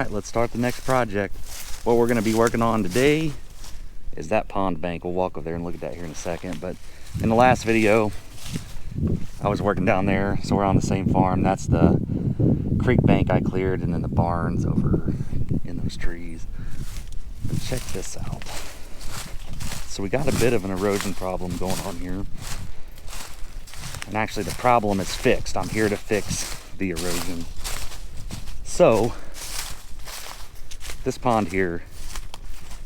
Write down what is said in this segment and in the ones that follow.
right, let's start the next project. What we're going to be working on today is that pond bank. We'll walk over there and look at that here in a second. But in the last video, I was working down there, so we're on the same farm. That's the creek bank I cleared, and then the barn's over in those trees. But check this out. So we got a bit of an erosion problem going on here. And actually the problem is fixed. I'm here to fix the erosion. So, this pond here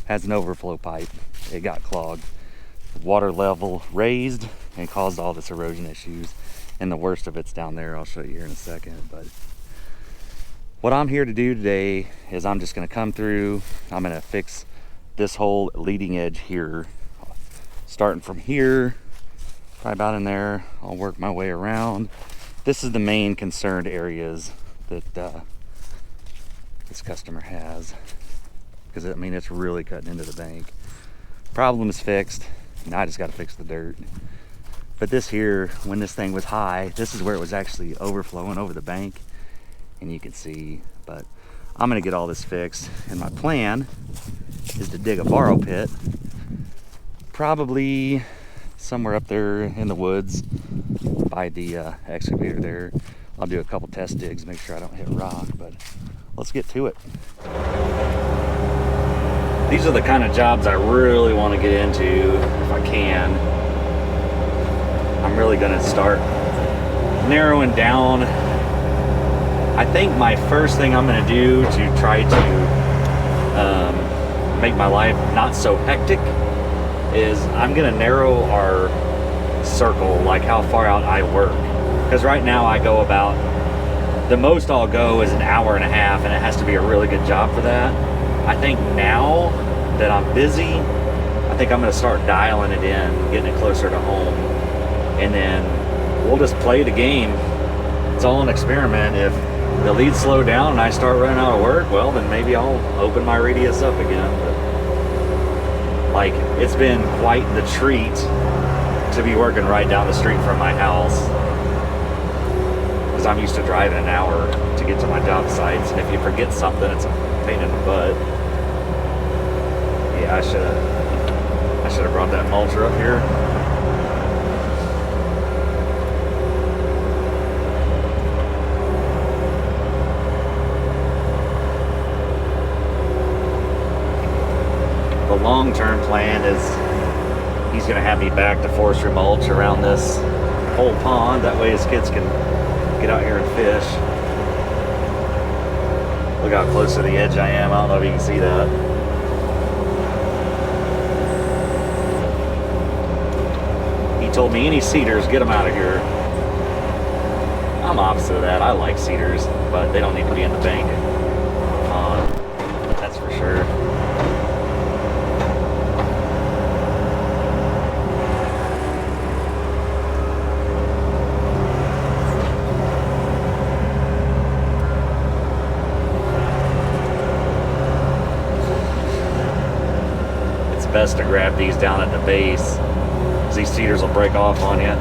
has an overflow pipe. It got clogged. Water level raised and caused all this erosion issues. And the worst of it's down there. I'll show you here in a second. But what I'm here to do today is I'm just going to come through. I'm going to fix this whole leading edge here. Starting from here, probably about in there. I'll work my way around. This is the main concerned areas that this customer has, because I mean it's really cutting into the bank. Problem is fixed. Now I just got to fix the dirt. But this here, when this thing was high, this is where it was actually overflowing over the bank, and you can see. But I'm gonna get all this fixed, and my plan is to dig a borrow pit, probably somewhere up there in the woods by the excavator there. I'll do a couple test digs, make sure I don't hit rock, but let's get to it. These are the kind of jobs I really want to get into if I can. I'm really going to start narrowing down. I think my first thing I'm going to do to try to make my life not so hectic is I'm going to narrow our circle, like how far out I work. Because right now I go about, the most I'll go is an hour and a half, and it has to be a really good job for that. I think now that I'm busy, I think I'm going to start dialing it in, getting it closer to home, and then we'll just play the game. It's all an experiment. If the leads slow down and I start running out of work, well, then maybe I'll open my radius up again. But like, it's been quite the treat to be working right down the street from my house, because I'm used to driving an hour to get to my job sites, and if you forget something, it's a pain in the butt. Yeah, I should have brought that mulcher up here. The long-term plan is he's going to have me back to forestry mulch around this whole pond. That way his kids can get out here and fish. Look how close to the edge I am. I don't know if you can see that. He told me any cedars, get them out of here. I'm opposite of that. I like cedars, but they don't need to be in the bank. That's for sure. Best to grab these down at the base, because these cedars will break off on you.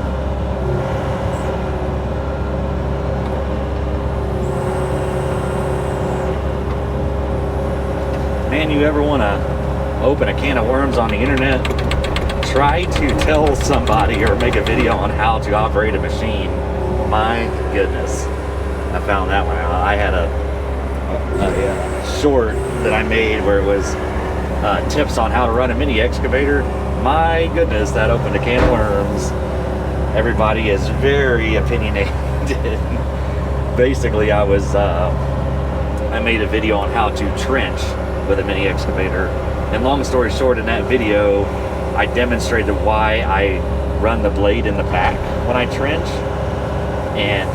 Man, you ever want to open a can of worms on the internet? Try to tell somebody or make a video on how to operate a machine. My goodness, I found that one out. I had a short that I made where it was tips on how to run a mini excavator. My goodness, that opened a can of worms. Everybody is very opinionated. Basically, I made a video on how to trench with a mini excavator. And long story short, in that video, I demonstrated why I run the blade in the back when I trench. And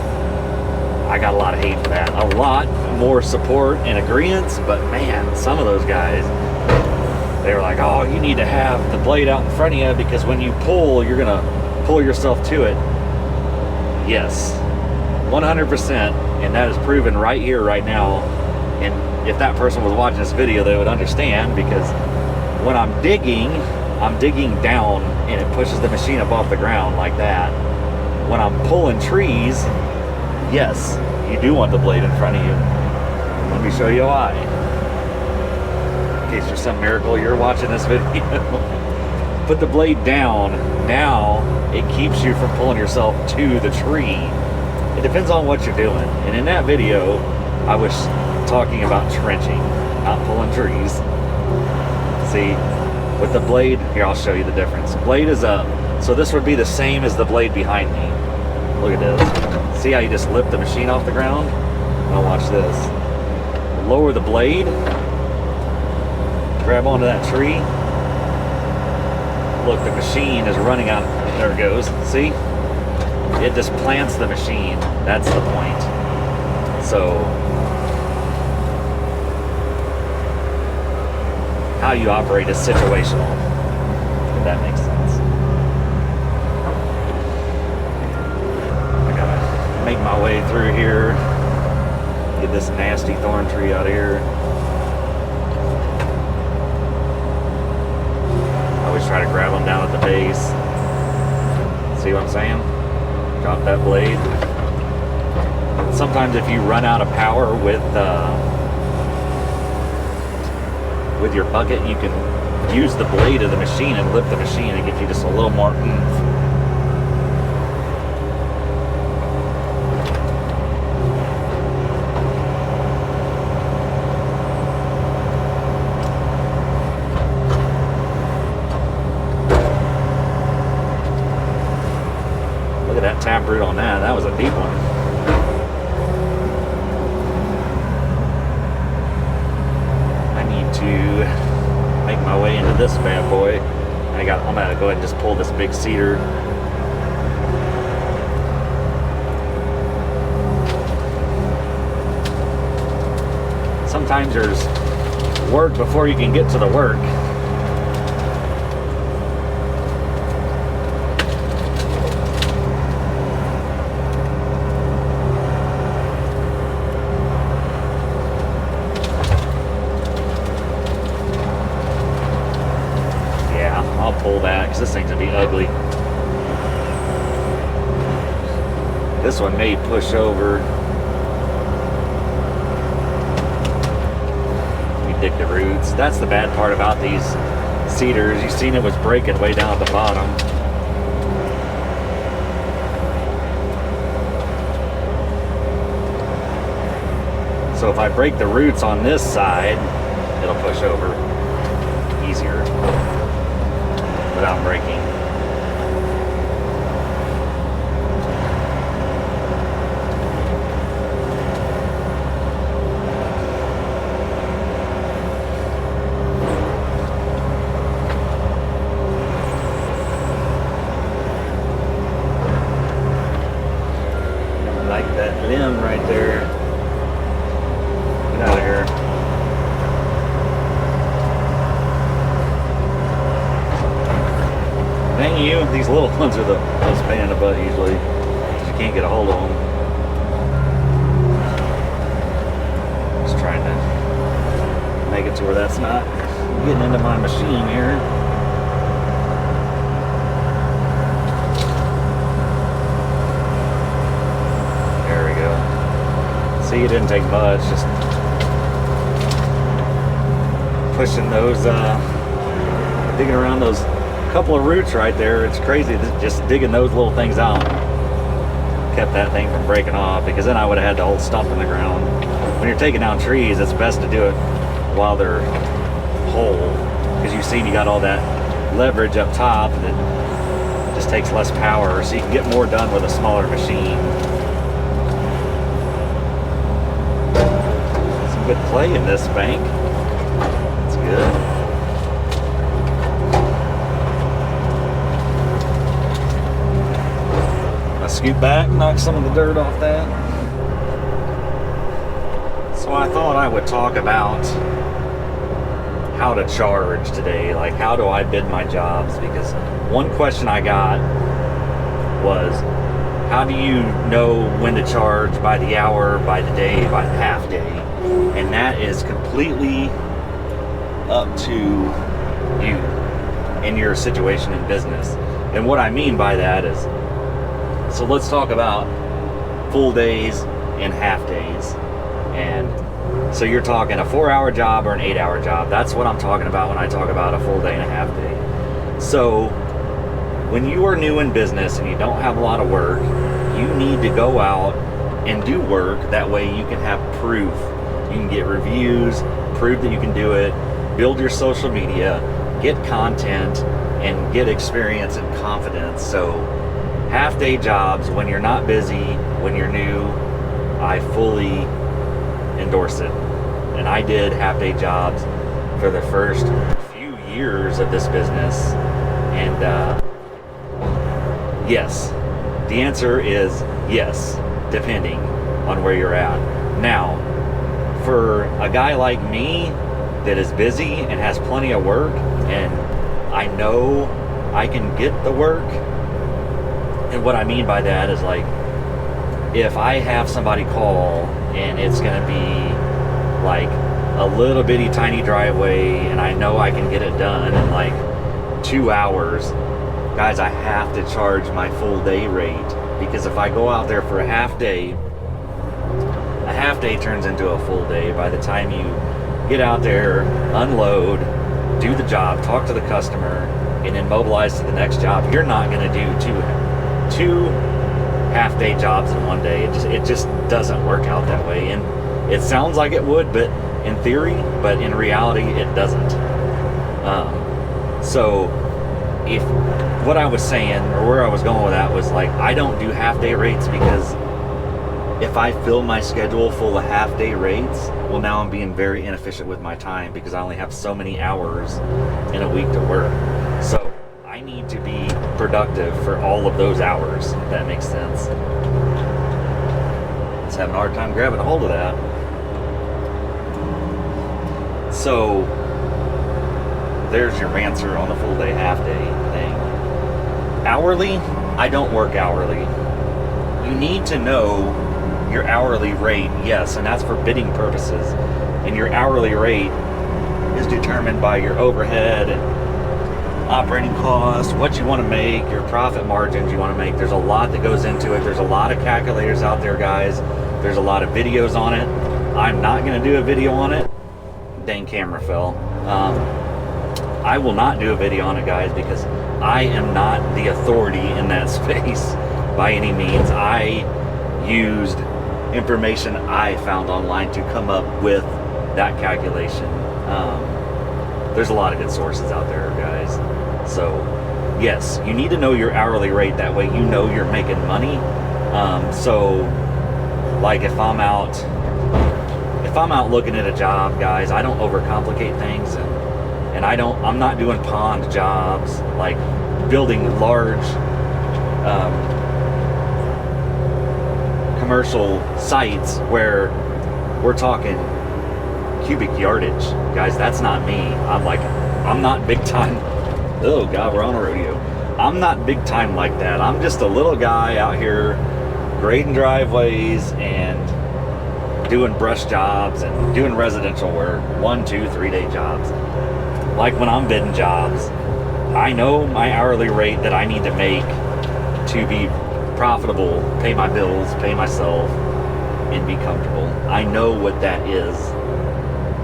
I got a lot of hate for that. A lot more support and agreement, but man, some of those guys, they were like, oh, you need to have the blade out in front of you, because when you pull, you're going to pull yourself to it. Yes, 100%. And that is proven right here, right now. And if that person was watching this video, they would understand, because when I'm digging down and it pushes the machine up off the ground like that. When I'm pulling trees, yes, you do want the blade in front of you. Let me show you why. In case there's some miracle you're watching this video. Put the blade down. Now it keeps you from pulling yourself to the tree. It depends on what you're doing. And in that video, I was talking about trenching, not pulling trees. See, with the blade, here I'll show you the difference. Blade is up, so this would be the same as the blade behind me. Look at this. See how you just lift the machine off the ground? Now watch this. Lower the blade, grab onto that tree. Look, the machine is running out. There it goes. See? It just plants the machine. That's the point. So, how you operate is situational, if that makes sense. I gotta make my way through here. Get this nasty thorn tree out of here. I always try to grab them down at the base. See what I'm saying? Drop that blade. Sometimes if you run out of power with your bucket, you can use the blade of the machine and lift the machine and give you just a little more oomph. That taproot on that was a deep one. I need to make my way into this bad boy. I'm gonna go ahead and just pull this big cedar. Sometimes there's work before you can get to the work. Pull that because this thing's gonna be ugly. This one may push over. We dig the roots. That's the bad part about these cedars. You've seen it was breaking way down at the bottom. So if I break the roots on this side, it'll push over easier without breaking. Like that limb right there. Get out of here. Dang you, these little ones are the most pain in the butt usually, because you can't get a hold of them. Just trying to make it to where that's not getting into my machine here. There we go. See, it didn't take much, just pushing those, digging around those couple of roots right there. It's crazy just digging those little things out kept that thing from breaking off, because then I would have had the whole stump in the ground. When you're taking down trees, it's best to do it while they're whole, because you've seen you got all that leverage up top and it just takes less power, so you can get more done with a smaller machine. Some good play in this bank. It's good. Scoot back, knock some of the dirt off that. So I thought I would talk about how to charge today. Like, how do I bid my jobs? Because one question I got was, how do you know when to charge? By the hour, by the day, by the half day? And that is completely up to you and your situation in business. And what I mean by that is, so let's talk about full days and half days. And So you're talking a 4-hour job or an 8-hour job. That's what I'm talking about when I talk about a full day and a half day. So when you are new in business and you don't have a lot of work, you need to go out and do work. That way you can have proof. You can get reviews, prove that you can do it, build your social media, get content, and get experience and confidence. So half-day jobs, when you're not busy, when you're new, I fully endorse it. And I did half-day jobs for the first few years of this business. And yes, the answer is yes, depending on where you're at. Now, for a guy like me that is busy and has plenty of work, and I know I can get the work, and what I mean by that is, like, if I have somebody call and it's gonna be like a little bitty tiny driveway and I know I can get it done in like 2 hours, guys, I have to charge my full day rate, because if I go out there for a half day turns into a full day. By the time you get out there, unload, do the job, talk to the customer, and then mobilize to the next job, you're not going to do two half-day jobs in one day. It just doesn't work out that way. And it sounds like it would, but in theory, but in reality, it doesn't. So if what I was saying, or where I was going with that, was like, I don't do half-day rates, because if I fill my schedule full of half-day rates, well, now I'm being very inefficient with my time, because I only have so many hours in a week to work. So I need to be productive for all of those hours, if that makes sense. Just having a hard time grabbing a hold of that. So there's your answer on the full day, half day thing. Hourly, I don't work hourly. You need to know your hourly rate, yes, and that's for bidding purposes. And your hourly rate is determined by your overhead and operating costs, what you want to make, your profit margins you want to make. There's a lot that goes into it. There's a lot of calculators out there, guys. There's a lot of videos on it. I'm not going to do a video on it. Dang, camera fell. I will not do a video on it, guys, because I am not the authority in that space by any means. I used information I found online to come up with that calculation. There's a lot of good sources out there, guys. So yes, you need to know your hourly rate. That way you know you're making money. So like if I'm out looking at a job, guys, I don't overcomplicate things, and I'm not doing pond jobs, like building large commercial sites where we're talking cubic yardage, guys. That's not me. I'm not big time. Oh God, we're on a rodeo. I'm not big time like that. I'm just a little guy out here grading driveways and doing brush jobs and doing residential work, 1, 2, 3 day jobs. Like when I'm bidding jobs, I know my hourly rate that I need to make to be profitable, pay my bills, pay myself, and be comfortable. I know what that is.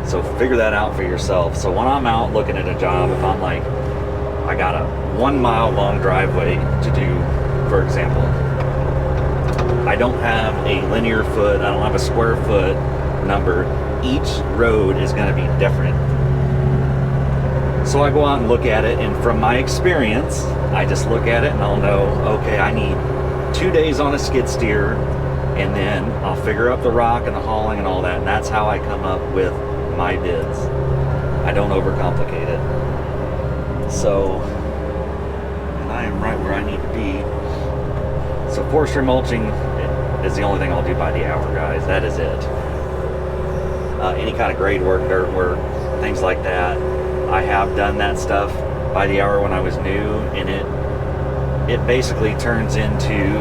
So figure that out for yourself. So when I'm out looking at a job, if I'm like, I got a 1 mile long driveway to do, for example, I don't have a linear foot, I don't have a square foot number. Each road is going to be different. So I go out and look at it, and from my experience, I just look at it and I'll know, okay, I need 2 days on a skid steer, and then I'll figure up the rock and the hauling and all that, and that's how I come up with my bids. I don't overcomplicate it. So, and I am right where I need to be. So forestry mulching is the only thing I'll do by the hour, guys. That is it. Any kind of grade work, dirt work, things like that, I have done that stuff by the hour when I was new, and it basically turns into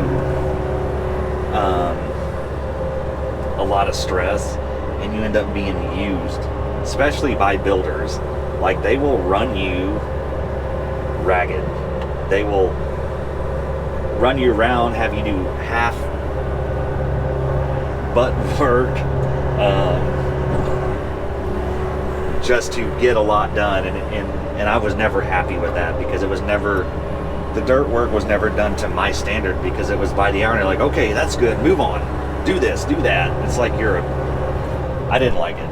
a lot of stress, and you end up being used, especially by builders. Like, they will run you ragged. They will run you around, have you do half butt work, just to get a lot done, and I was never happy with that, because it was never, the dirt work was never done to my standard, because it was by the hour, and you're like, okay, that's good, move on, do this, do that. It's like I didn't like it.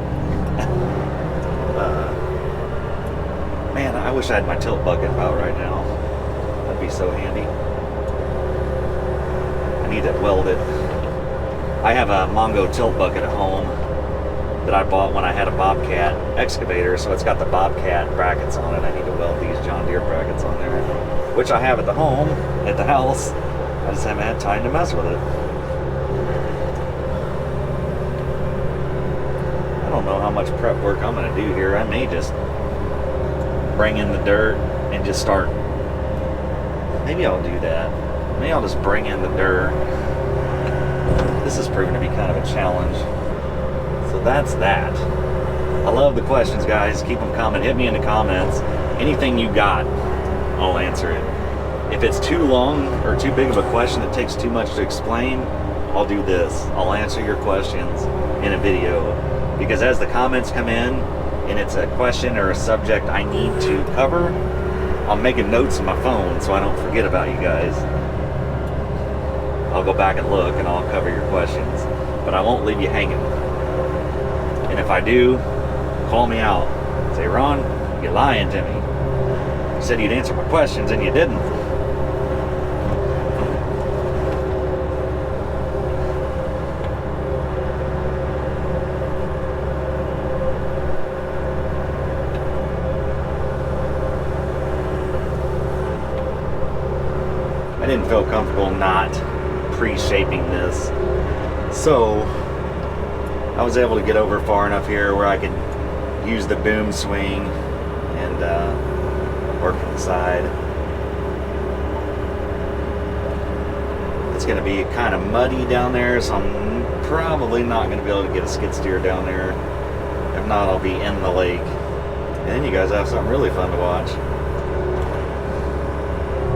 Man, I wish I had my tilt bucket about right now. That'd be so handy. I need to weld it. I have a Mongo tilt bucket at home that I bought when I had a Bobcat excavator, so it's got the Bobcat brackets on it. I need to weld these John Deere brackets on there, which I have at the home, at the house. I just haven't had time to mess with it. I don't know how much prep work I'm going to do here. I may just bring in the dirt and just start. Maybe I'll do that. Maybe I'll just bring in the dirt. This is proving to be kind of a challenge. So that's that. I love the questions, guys. Keep them coming. Hit me in the comments. Anything you got, I'll answer it. If it's too long or too big of a question that takes too much to explain, I'll do this. I'll answer your questions in a video. Because as the comments come in, and it's a question or a subject I need to cover, I'm making notes on my phone so I don't forget about you guys. I'll go back and look, and I'll cover your questions. But I won't leave you hanging. And if I do, call me out. Say, Ron, you're lying to me. You said you'd answer my questions, and you didn't. I didn't feel comfortable not pre-shaping this. So I was able to get over far enough here where I could use the boom swing and work from the side. It's going to be kind of muddy down there, so I'm probably not going to be able to get a skid steer down there. If not, I'll be in the lake. And then you guys have something really fun to watch.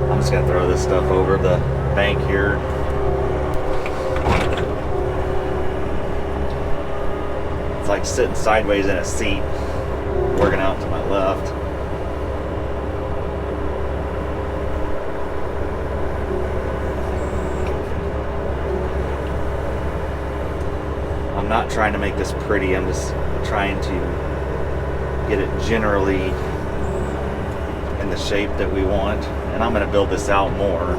I'm just going to throw this stuff over the bank here. It's like sitting sideways in a seat, working out to my left. I'm not trying to make this pretty, I'm just trying to get it generally in the shape that we want. And I'm going to build this out more.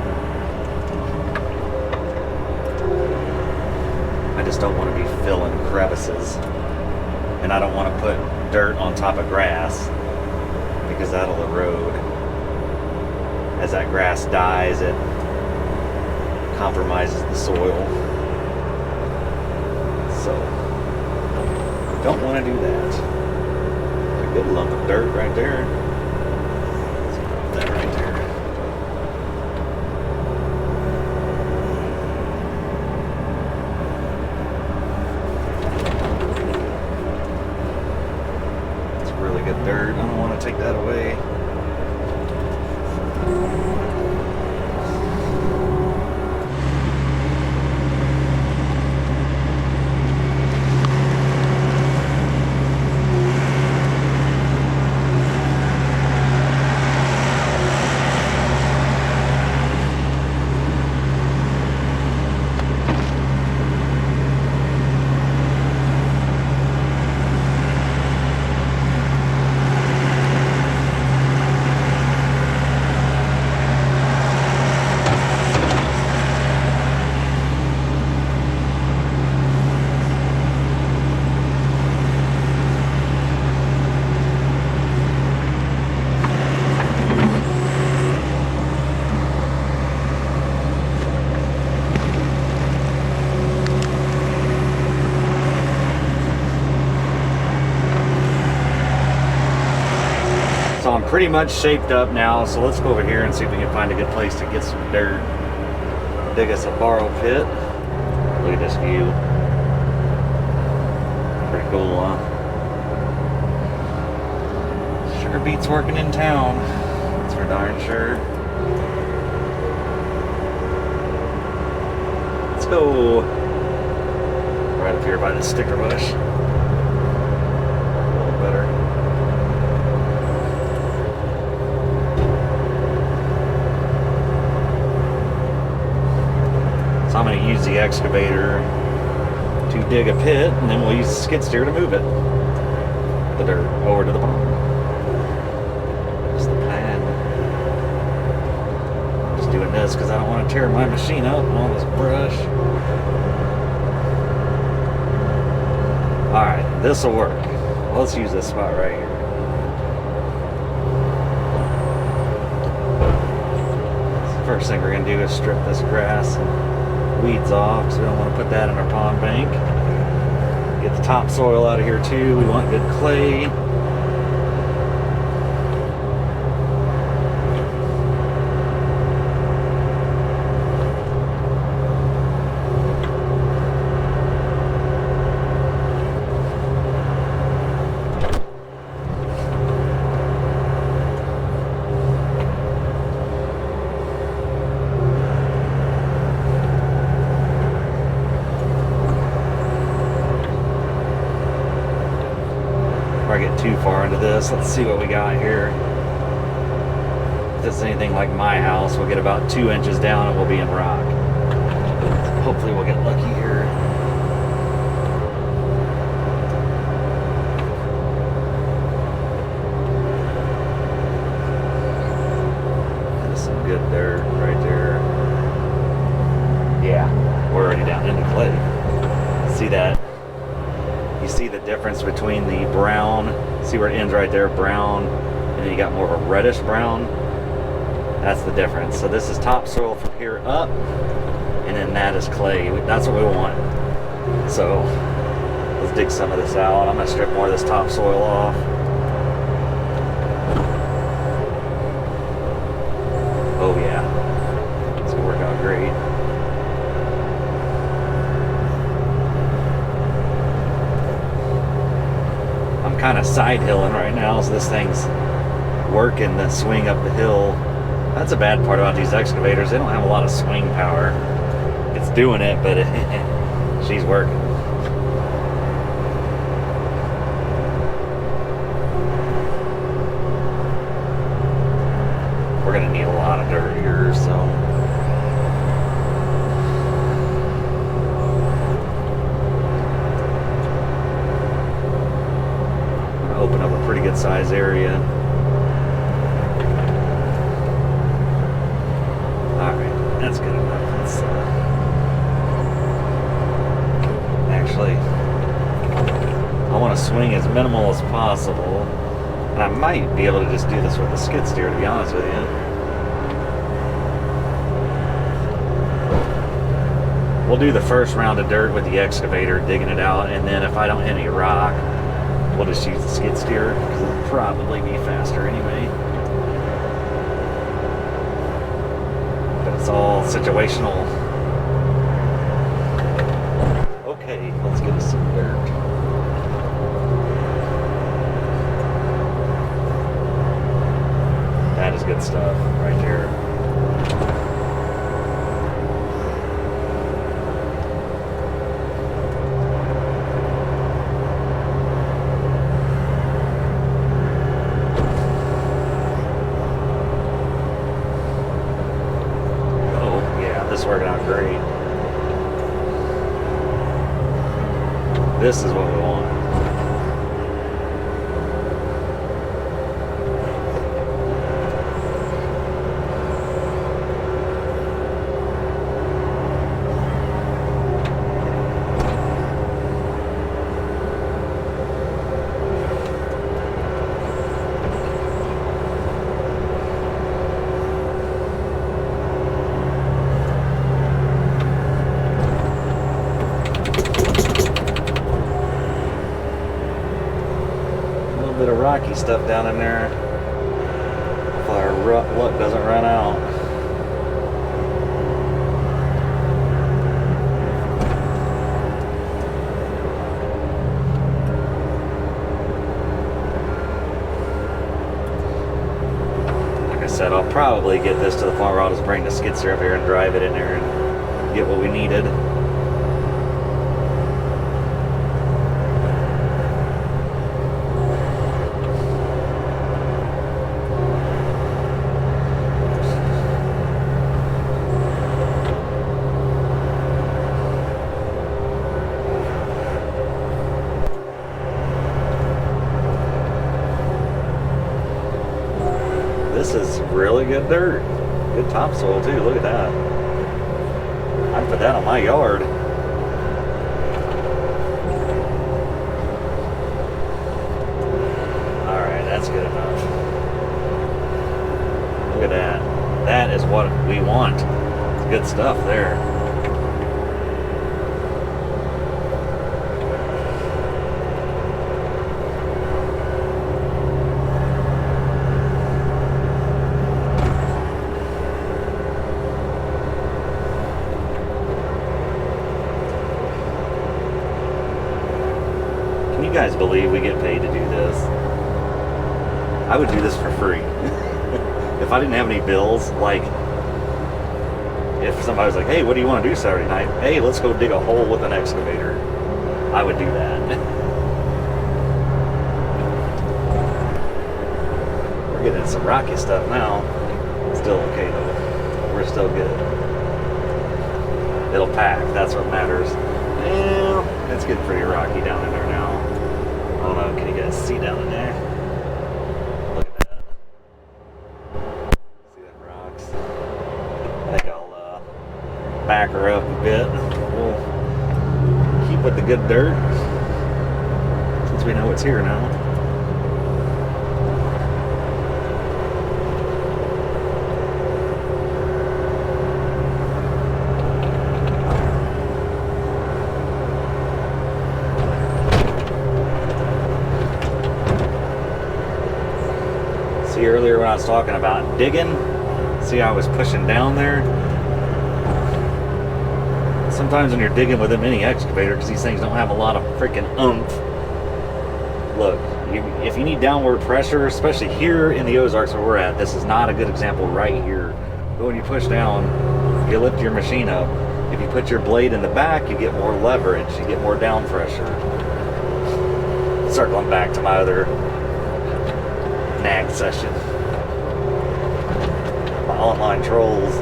I just don't want to be filling crevices. And I don't want to put dirt on top of grass, because that'll erode. As that grass dies, it compromises the soil. So, don't want to do that. A good lump of dirt right there. Let's put that right there. Dirt. I don't want to take that away. So I'm pretty much shaped up now, so let's go over here and see if we can find a good place to get some dirt. Dig us a borrow pit. Look at this view. Pretty cool, huh? Sure beats working in town. That's for darn sure. Let's go right up here by the sticker bush. A little better. the excavator to dig a pit, and then we'll use the skid steer to move it, the dirt, over to the pond. That's the plan. I'm just doing this because I don't want to tear my machine up and all this brush. Alright, this will work. Let's use this spot right here. First thing we're going to do is strip this grass and weeds off, because we don't want to put that in our pond bank. Get the topsoil out of here too. We want good clay. Get too far into this. Let's see what we got here. If this is anything like my house, we'll get about 2 inches down and we'll be in rock. Hopefully we'll get lucky here. There's some good dirt right there. Yeah, we're already down into clay. See that? You see the difference between the brown, see where it ends right there, brown, and then you got more of a reddish brown. That's the difference. So this is topsoil from here up, and then that is clay. That's what we want. So let's dig some of this out. I'm going to strip more of this topsoil off. Oh yeah, it's going to work out great. Kind of side hilling right now, so this thing's working the swing up the hill. That's a bad part about these excavators. They don't have a lot of swing power. It's doing it, but she's working. We're gonna need a lot of dirt here, so open up a pretty good size area. Alright, that's good enough. Let's, actually, I want to swing as minimal as possible. And I might be able to just do this with the skid steer, to be honest with you. We'll do the first round of dirt with the excavator, digging it out, and then if I don't hit any rock, we'll just use the skid steer, because it'll probably be faster anyway. But it's all situational. Okay, let's get us some dirt. That is good stuff right there. Working out great. This is what we want. Bit of rocky stuff down in there. Hopefully our luck doesn't run out. Like I said, I'll probably get this to the point where I'll just bring the skid steer up here and drive it in there and get what we needed. this is really good dirt. Good topsoil too, look at that. I'd put that on my yard. Alright, that's good enough. Look at that. That is what we want. It's good stuff there. Can you guys believe we get paid to do this? I would do this for free. If I didn't have any bills, like if somebody was like, hey, what do you want to do Saturday night? Hey, let's go dig a hole with an excavator. I would do that. We're getting some rocky stuff now. Still okay though. We're still good. It'll pack, that's what matters. Well, it's getting pretty rocky down in there now. I don't know, can you guys see down in there? Look at that. See them rocks? I think I'll back her up a bit. We'll keep with the good dirt since we know it's here now. See, earlier when I was talking about digging, see how I was pushing down there? Sometimes when you're digging with a mini excavator, because these things don't have a lot of freaking oomph, look, if you need downward pressure, especially here in the Ozarks where we're at, this is not a good example right here. But when you push down, you lift your machine up. If you put your blade in the back, you get more leverage, you get more down pressure. Circling back to my other nag session. My online trolls.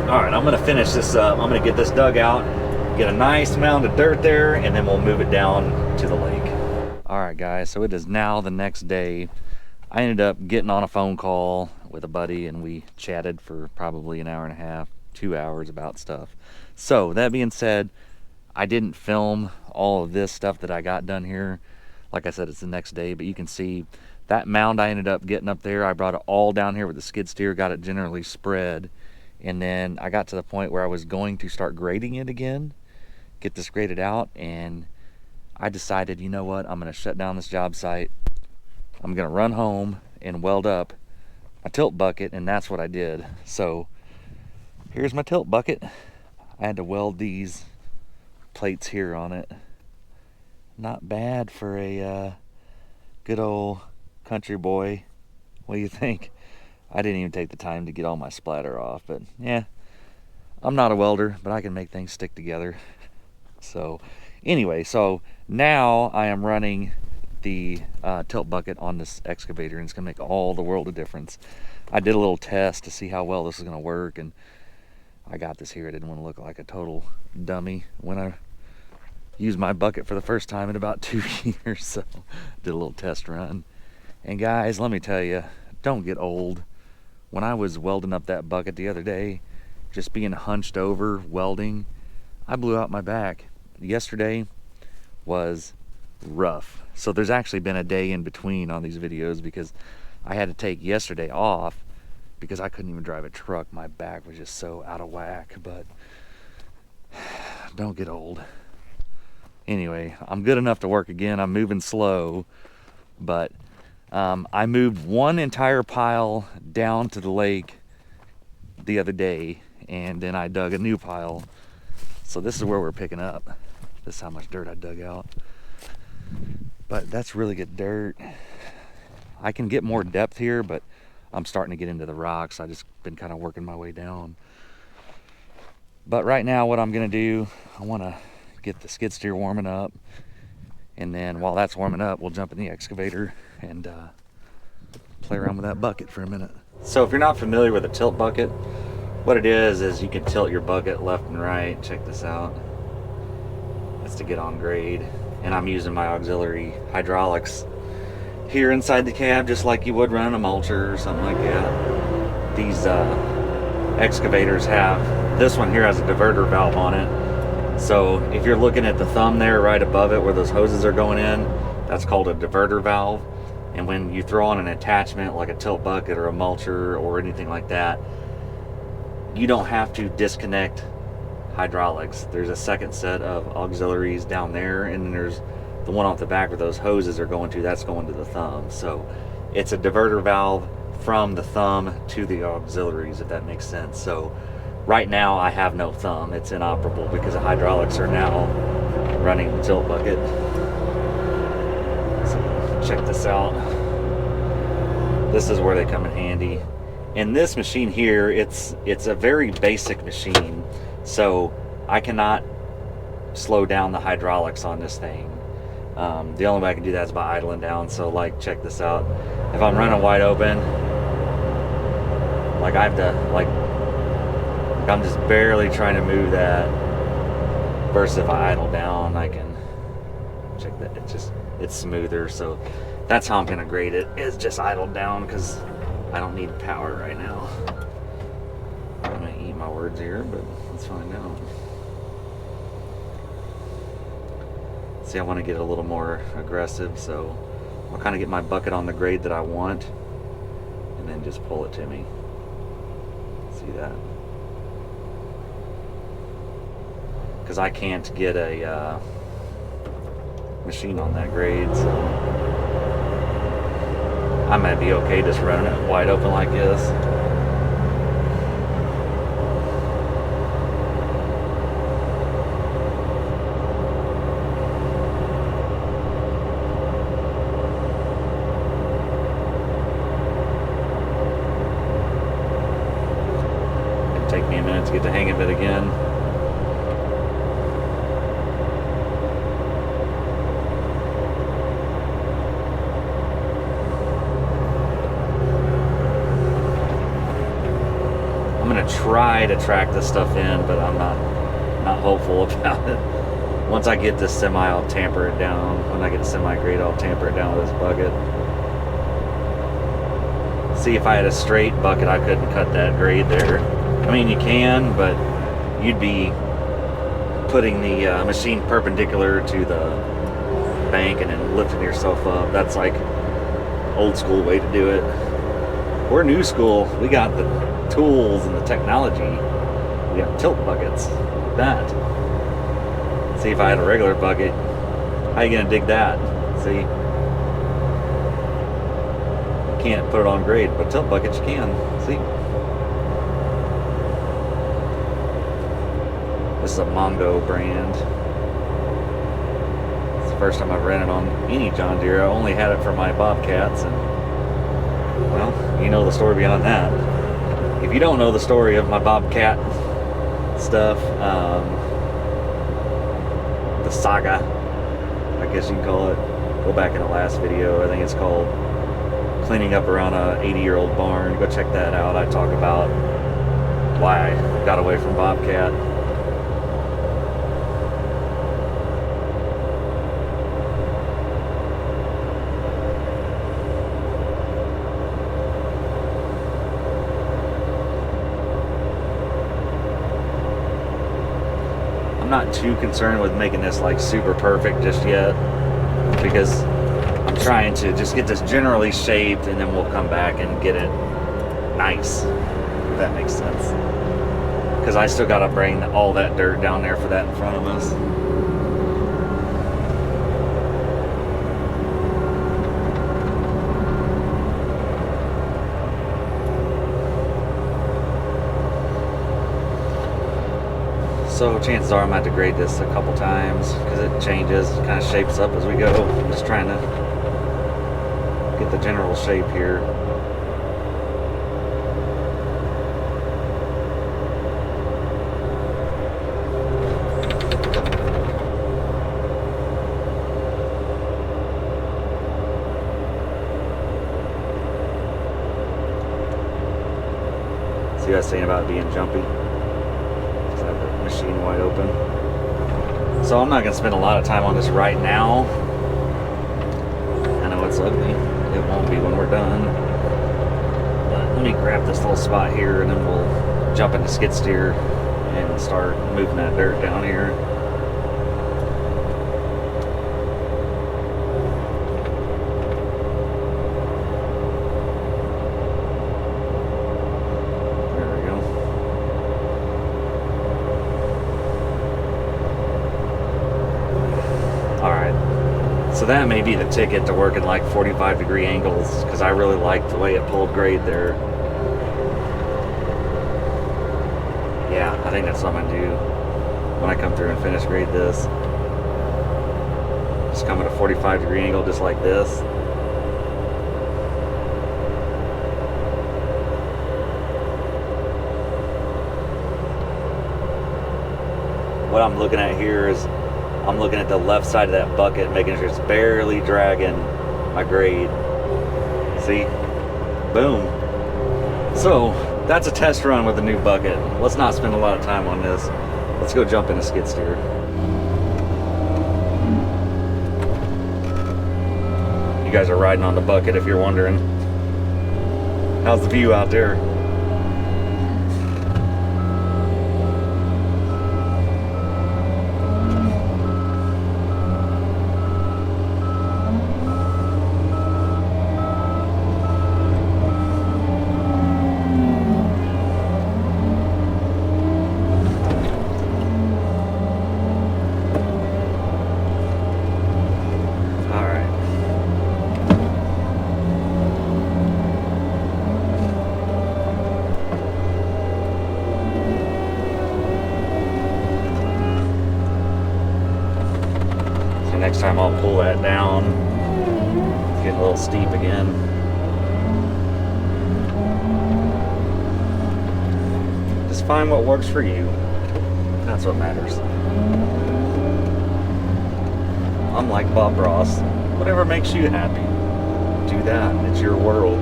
Alright, I'm going to finish this up. I'm going to get this dug out, get a nice mound of dirt there, and then we'll move it down to the lake. Alright guys, so it is now the next day. I ended up getting on a phone call with a buddy and we chatted for probably an hour and a half, 2 hours about stuff. So that being said, I didn't film all of this stuff that I got done here. Like I said, it's the next day, but you can see that mound I ended up getting up there. I brought it all down here with the skid steer, got it generally spread. And then I got to the point where I was going to start grading it again, get this graded out, and I decided, you know what, I'm gonna shut down this job site. I'm gonna run home and weld up a tilt bucket, and that's what I did. So here's my tilt bucket. I had to weld these plates here on it. Not bad for a good old country boy. What do you think? I didn't even take the time to get all my splatter off, but yeah, I'm not a welder, but I can make things stick together. So anyway, so now I am running the tilt bucket on this excavator, and it's gonna make all the world of difference. I did a little test to see how well this is gonna work, and I got this here. I didn't want to look like a total dummy when I used my bucket for the first time in about 2 years. So did a little test run, and guys, let me tell you, don't get old. When I was welding up that bucket the other day, just being hunched over welding, I blew out my back. Yesterday was rough. So there's actually been a day in between on these videos because I had to take yesterday off because I couldn't even drive a truck. My back was just so out of whack. But don't get old. Anyway, I'm good enough to work again. I'm moving slow, but I moved one entire pile down to the lake the other day, and then I dug a new pile. So this is where we're picking up. This is how much dirt I dug out. But that's really good dirt. I can get more depth here, but I'm starting to get into the rocks. I just been kind of working my way down. But right now what I'm gonna do, I wanna get the skid steer warming up, and then while that's warming up, we'll jump in the excavator and play around with that bucket for a minute. So if you're not familiar with a tilt bucket, what it is you can tilt your bucket left and right. Check this out. chance to get on grade. And I'm using my auxiliary hydraulics here inside the cab, just like you would run a mulcher or something like that. These excavators have, this one here has a diverter valve on it. So if you're looking at the thumb there right above it where those hoses are going in, that's called a diverter valve. And when you throw on an attachment like a tilt bucket or a mulcher or anything like that, you don't have to disconnect hydraulics. There's a second set of auxiliaries down there, and then there's the one off the back where those hoses are going to, that's going to the thumb. So it's a diverter valve from the thumb to the auxiliaries, if that makes sense. So right now I have no thumb. It's inoperable because the hydraulics are now running the tilt bucket. So check this out. This is where they come in handy. And this machine here, it's a very basic machine. So I cannot slow down the hydraulics on this thing. The only way I can do that is by idling down. So like, check this out. If I'm running wide open, like I have to, like I'm just barely trying to move that. Versus if I idle down, I can check that. It's smoother. So that's how I'm gonna grade it, is just idle down, because I don't need power right now. I'm gonna eat my words here, but let's find out. See, I want to get a little more aggressive, so I'll kind of get my bucket on the grade that I want, and then just pull it to me. See that? Because I can't get a machine on that grade, so I might be okay just running it wide open like this. It'll take me a minute to get the hang of it again. Try to track this stuff in, but I'm not hopeful about it. Once I get this semi, I'll tamper it down. When I get a semi grade, I'll tamper it down with this bucket. See, if I had a straight bucket, I couldn't cut that grade there. I mean, you can, but you'd be putting the machine perpendicular to the bank and then lifting yourself up. That's like old school way to do it. We're new school. We got the tools and the technology. We have tilt buckets like that. See, if I had a regular bucket, how are you gonna dig that? See, you can't put it on grade, but tilt buckets you can. See, this is a Mongo brand. It's the first time I've ran it on any John Deere. I only had it for my Bobcats, and well, you know the story beyond that. If you don't know the story of my Bobcat stuff, the saga, I guess you can call it, go back in the last video. I think it's called Cleaning Up Around a 80-Year-Old Barn. Go check that out. I talk about why I got away from Bobcat. Not too concerned with making this like super perfect just yet, because I'm trying to just get this generally shaped, and then we'll come back and get it nice, if that makes sense, because I still got to bring all that dirt down there for that in front of us. So chances are I'm going to have to grade this a couple times, because it changes, it kind of shapes up as we go. I'm just trying to get the general shape here. See what I was saying about being jumpy? Machine wide open. So I'm not gonna spend a lot of time on this right now. I know it's ugly. It won't be when we're done. But let me grab this little spot here and then we'll jump into skid steer and start moving that dirt down here. There we go. Alright, so that may be the ticket to working like 45-degree angles, because I really like the way it pulled grade there. Yeah, I think that's what I'm gonna do when I come through and finish grade this. Just come at a 45-degree angle just like this. What I'm looking at here is I'm looking at the left side of that bucket, making sure it's barely dragging my grade. See? Boom. So that's a test run with the new bucket. Let's not spend a lot of time on this. Let's go jump into skid steer. You guys are riding on the bucket if you're wondering. How's the view out there? Next time I'll pull that down. It's getting a little steep again. Just find what works for you. That's what matters. I'm like Bob Ross. Whatever makes you happy, do that. It's your world.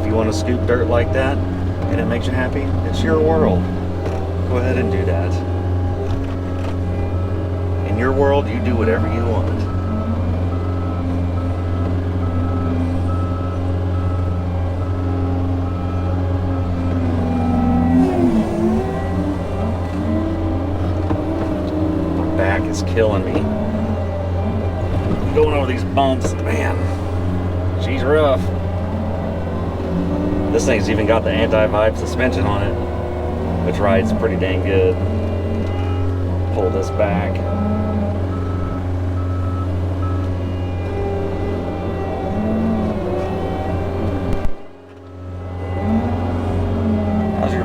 If you want to scoop dirt like that and it makes you happy, it's your world. Go ahead and do that. In your world, you do whatever you want. My back is killing me. Going over these bumps, man, she's rough. This thing's even got the anti-vibe suspension on it, which rides pretty dang good. Pull this back.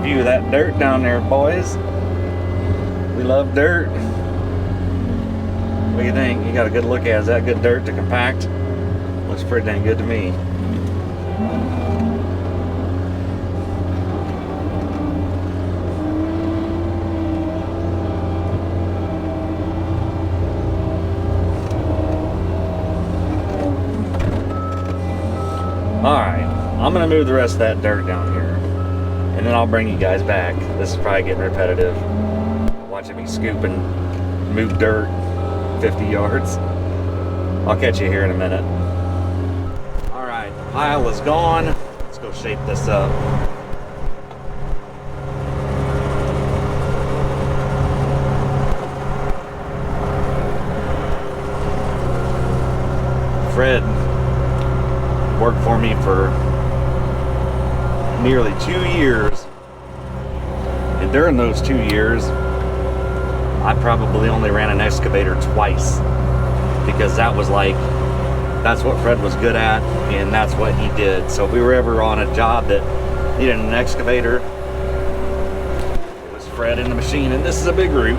View of that dirt down there, boys. We love dirt. What do you think? You got a good look at it. Is that good dirt to compact? Looks pretty dang good to me. Alright, I'm gonna move the rest of that dirt down here. And then I'll bring you guys back. This is probably getting repetitive. Watching me scoop and move dirt 50 yards. I'll catch you here in a minute. All right, the pile is gone. Let's go shape this up. Fred worked for me for nearly 2 years, and during those 2 years I probably only ran an excavator twice, because that was like, that's what Fred was good at and that's what he did. So if we were ever on a job that needed an excavator, it was Fred in the machine. And this is a big route,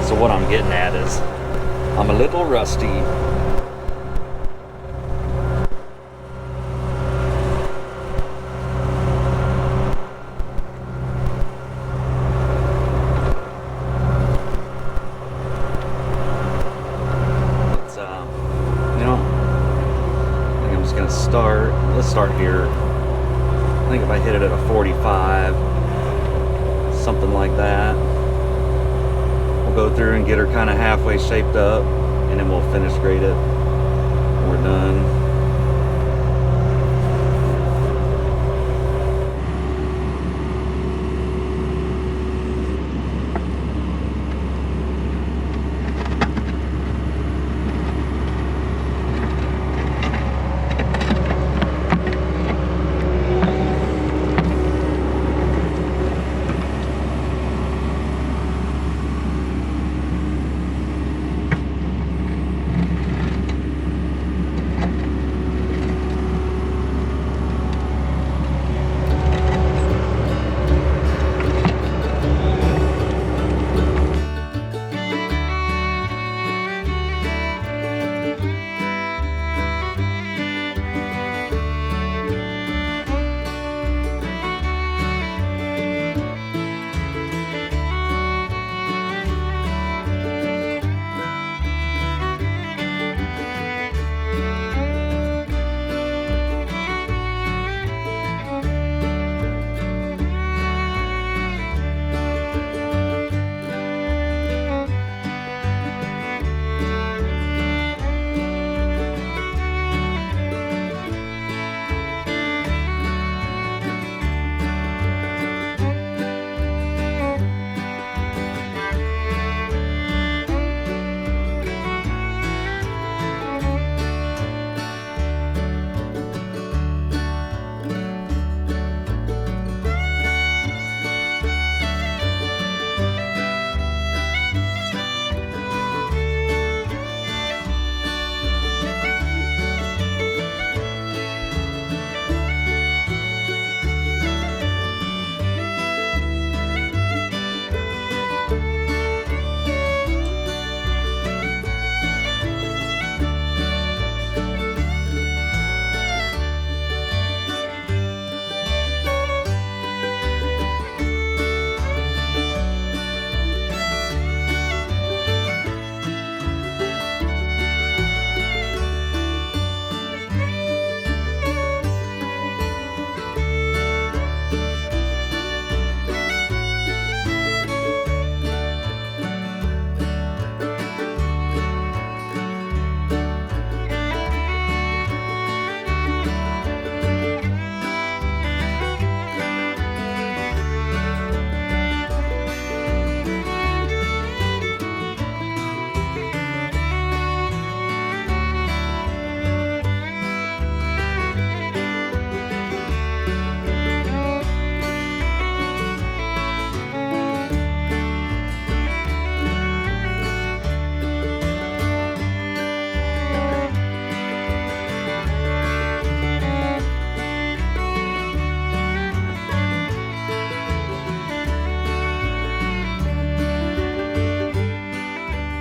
so what I'm getting at is I'm a little rusty. Let's start here. I think if I hit it at a 45, something like that. We'll go through and get her kind of halfway shaped up, and then we'll finish grade it when we're done.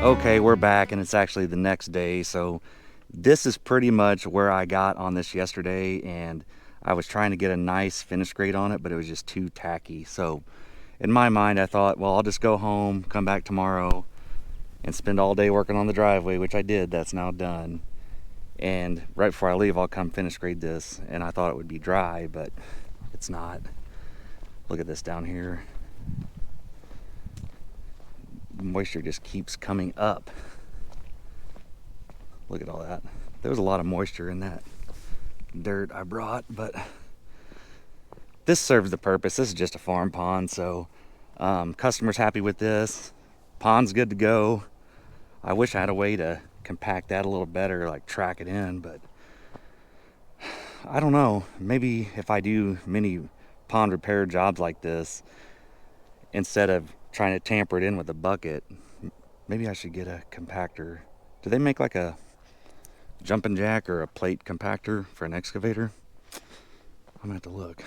Okay, we're back, and it's actually the next day. So this is pretty much where I got on this yesterday, and I was trying to get a nice finish grade on it, but it was just too tacky. So in my mind, I thought, well, I'll just go home, come back tomorrow, and spend all day working on the driveway, which I did. That's now done. And right before I leave, I'll come finish grade this. And I thought it would be dry, but it's not. Look at this down here. Moisture just keeps coming up. Look at all that. There was a lot of moisture in that dirt I brought, but this serves the purpose. This is just a farm pond, so customer's happy with this. Pond's good to go. I wish I had a way to compact that a little better, like track it in, but I don't know. Maybe if I do many pond repair jobs like this, instead of trying to tamper it in with a bucket, maybe I should get a compactor. Do they make like a jumping jack or a plate compactor for an excavator? I'm gonna have to look.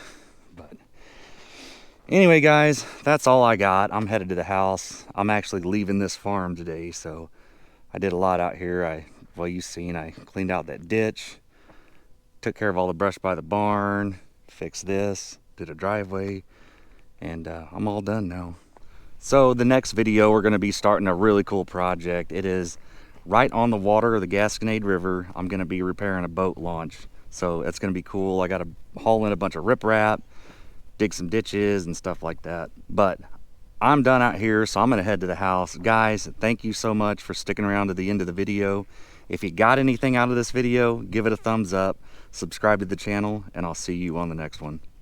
But anyway, guys, that's all I got. I'm headed to the house. I'm actually leaving this farm today, so I did a lot out here. Well, you've seen, I cleaned out that ditch, took care of all the brush by the barn, fixed this, did a driveway, and I'm all done now. So the next video, we're going to be starting a really cool project. It is right on the water of the Gasconade River. I'm going to be repairing a boat launch. So it's going to be cool. I got to haul in a bunch of riprap, dig some ditches and stuff like that. But I'm done out here, so I'm gonna head to the house. Guys, thank you so much for sticking around to the end of the video. If you got anything out of this video, give it a thumbs up, subscribe to the channel, and I'll see you on the next one.